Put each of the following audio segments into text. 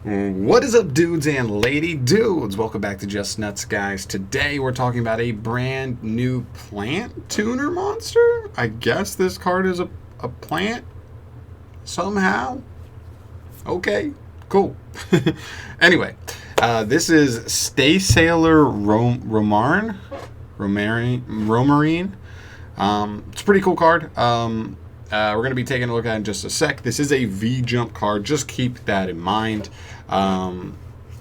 What is up, dudes and lady dudes? Welcome back to Just Nuts, guys. Today we're talking about a brand new plant tuner monster. I guess this card is a plant somehow. Okay, cool. Anyway, this is Stay Sailor Romarine. It's a pretty cool card. We're going to be taking a look at it in just a sec. This is a V-Jump card. Just keep that in mind.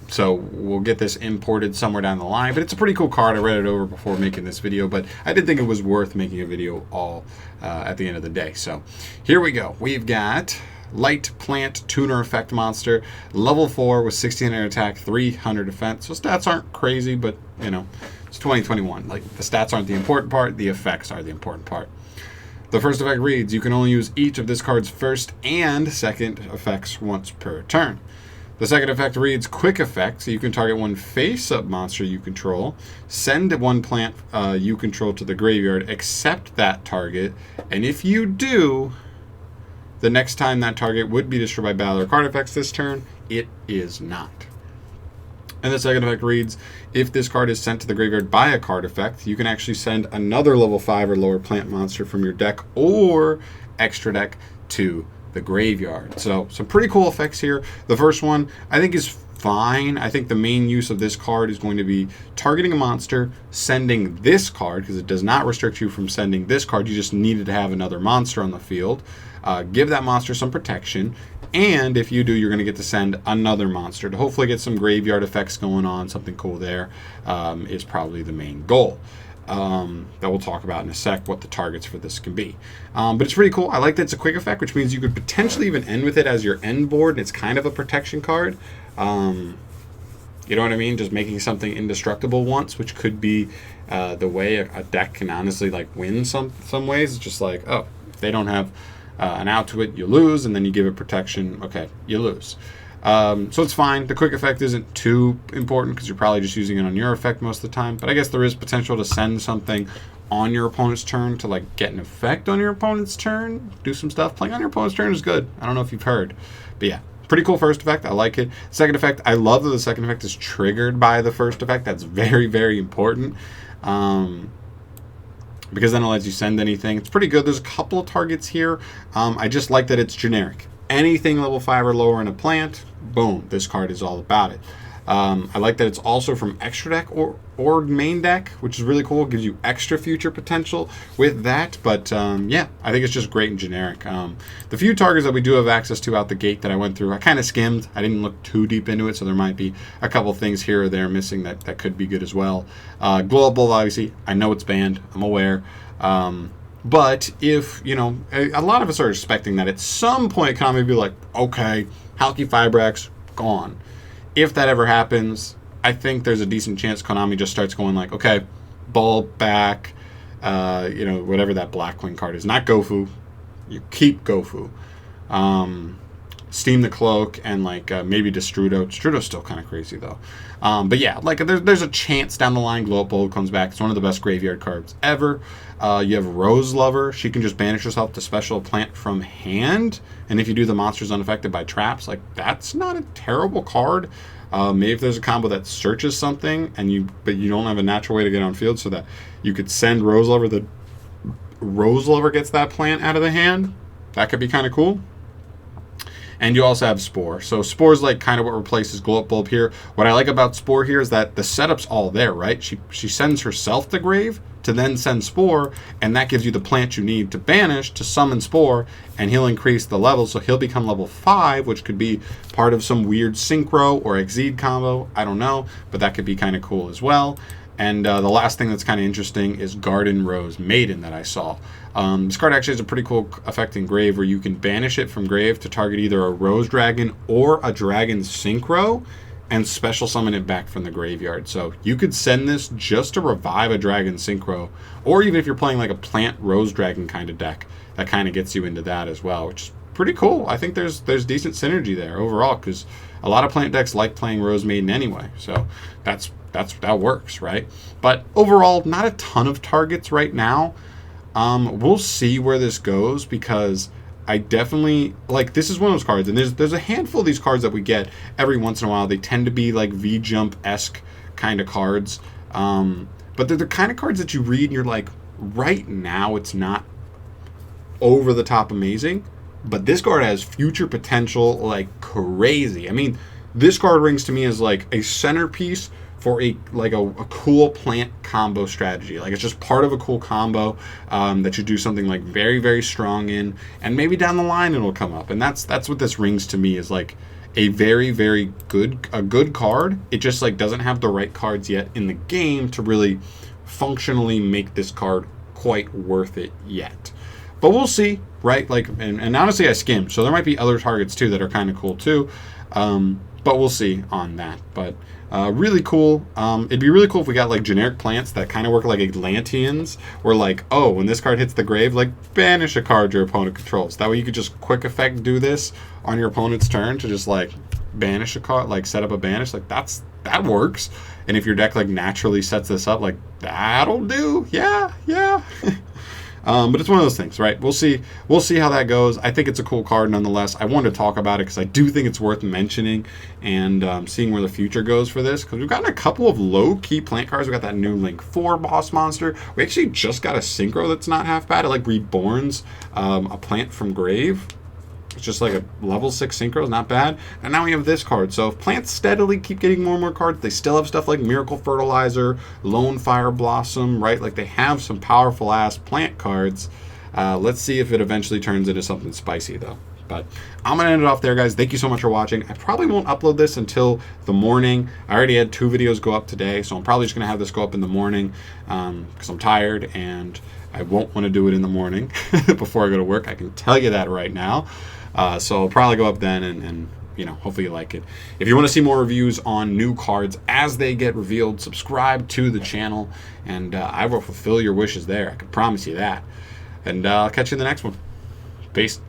So we'll get this imported somewhere down the line. But it's a pretty cool card. I read it over before making this video. But I did think it was worth making a video all at the end of the day. So here we go. We've got Light Plant Tuner Effect Monster. Level 4 with 1600 attack, 300 defense. So stats aren't crazy, but, you know, it's 2021. Like, the stats aren't the important part. The effects are the important part. The first effect reads, you can only use each of this card's first and second effects once per turn. The second effect reads, quick effect, so you can target one face-up monster you control, send one plant you control to the graveyard, except that target, and if you do, the next time that target would be destroyed by battle or card effects this turn, it is not. And the second effect reads, if this card is sent to the graveyard by a card effect, you can actually send another level 5 or lower plant monster from your deck or extra deck to the graveyard. So some pretty cool effects here. The first one I think is fine. I think the main use of this card is going to be targeting a monster, sending this card, because it does not restrict you from sending this card. You just needed to have another monster on the field. Give that monster some protection. And if you do, you're going to get to send another monster to hopefully get some graveyard effects going on. Something cool there is probably the main goal. That we'll talk about in a sec, what the targets for this can be. But it's pretty cool. I like that it's a quick effect, which means you could potentially even end with it as your end board. And it's kind of a protection card. You know what I mean? Just making something indestructible once, which could be the way a deck can honestly like win some ways. It's just like, oh, if they don't have an out to it, you lose, and then you give it protection, okay, you lose. So it's fine. The quick effect isn't too important because you're probably just using it on your effect most of the time, but I guess there is potential to send something on your opponent's turn to like get an effect on your opponent's turn, do some stuff. Playing on your opponent's turn is good. I don't know if you've heard, but yeah, pretty cool first effect. I like it. Second effect, I love that the second effect is triggered by the first effect. That's very, very important. Because then it lets you send anything. It's pretty good. There's a couple of targets here. I just like that it's generic. Anything level 5 or lower in a plant, boom, this card is all about it. I like that it's also from extra deck or main deck, which is really cool. It gives you extra future potential with that. But yeah, I think it's just great and generic. The few targets that we do have access to out the gate that I went through, I kind of skimmed. I didn't look too deep into it, so there might be a couple things here or there missing that could be good as well. Glow Up Bulb, obviously, I know it's banned. I'm aware. But if, you know, a lot of us are expecting that at some point Konami will be like, okay, Halky Fibrax, gone. If that ever happens, I think there's a decent chance Konami just starts going like, okay, Bulb back, you know, whatever that Blackwing card is. Not Gofu. You keep Gofu. Steam the Cloak, and like maybe Destrudo. Destrudo's still kind of crazy though. But yeah, like there's a chance down the line Glow Up Bulb comes back. It's one of the best graveyard cards ever. You have Rose Lover. She can just banish herself to special plant from hand, and if you do, the monster's unaffected by traps. Like, that's not a terrible card. Maybe if there's a combo that searches something but you don't have a natural way to get on field, so that you could send Rose Lover, the Rose Lover gets that plant out of the hand. That could be kind of cool. And you also have Spore. So Spore is like kind of what replaces Glow Up Bulb here. What I like about Spore here is that the setup's all there, right? She sends herself to grave to then send Spore, and that gives you the plant you need to banish to summon Spore, and he'll increase the level, so he'll become level 5, which could be part of some weird Synchro or Exceed combo. I don't know, but that could be kind of cool as well. And the last thing that's kind of interesting is Garden Rose Maiden that I saw. This card actually has a pretty cool effect in Grave where you can banish it from Grave to target either a Rose Dragon or a Dragon Synchro and special summon it back from the graveyard. So you could send this just to revive a Dragon Synchro, or even if you're playing like a Plant Rose Dragon kind of deck, that kind of gets you into that as well, which is pretty cool. I think there's decent synergy there overall, because a lot of plant decks like playing Rose Maiden anyway. So that works, right? But overall, not a ton of targets right now. We'll see where this goes, because I definitely like, this is one of those cards, and there's a handful of these cards that we get every once in a while. They tend to be like V-Jump-esque kind of cards, but they're the kind of cards that you read and you're like, right now it's not over the top amazing, but this card has future potential like crazy. I mean, this card rings to me as like a centerpiece for a cool plant combo strategy. Like, it's just part of a cool combo that you do something like very, very strong in, and maybe down the line it'll come up. And that's what this rings to me, is like a very, very good card. It just like doesn't have the right cards yet in the game to really functionally make this card quite worth it yet. But we'll see, right? Like, and honestly, I skimmed, so there might be other targets too that are kind of cool too. But we'll see on that. But really cool. It'd be really cool if we got like generic plants that kind of work like Atlanteans, where like, oh, when this card hits the grave, like banish a card your opponent controls. That way you could just quick effect do this on your opponent's turn to just like banish a card, like set up a banish. Like that works. And if your deck like naturally sets this up, like that'll do. Yeah. But it's one of those things, right? We'll see how that goes. I think it's a cool card nonetheless. I wanted to talk about it because I do think it's worth mentioning and seeing where the future goes for this. Because we've gotten a couple of low-key plant cards. We got that new Link 4 boss monster. We actually just got a synchro that's not half bad. It like reborns a plant from grave. It's just like a level 6 synchro, not bad. And now we have this card. So if plants steadily keep getting more and more cards, they still have stuff like Miracle Fertilizer, Lone Fire Blossom, right? Like, they have some powerful ass plant cards. Let's see if it eventually turns into something spicy though. But I'm going to end it off there, guys. Thank you so much for watching. I probably won't upload this until the morning. I already had 2 videos go up today, so I'm probably just going to have this go up in the morning because I'm tired and I won't want to do it in the morning before I go to work. I can tell you that right now. So I'll probably go up then and you know, hopefully you like it. If you want to see more reviews on new cards as they get revealed, subscribe to the channel, and I will fulfill your wishes there. I can promise you that. And I'll catch you in the next one. Peace.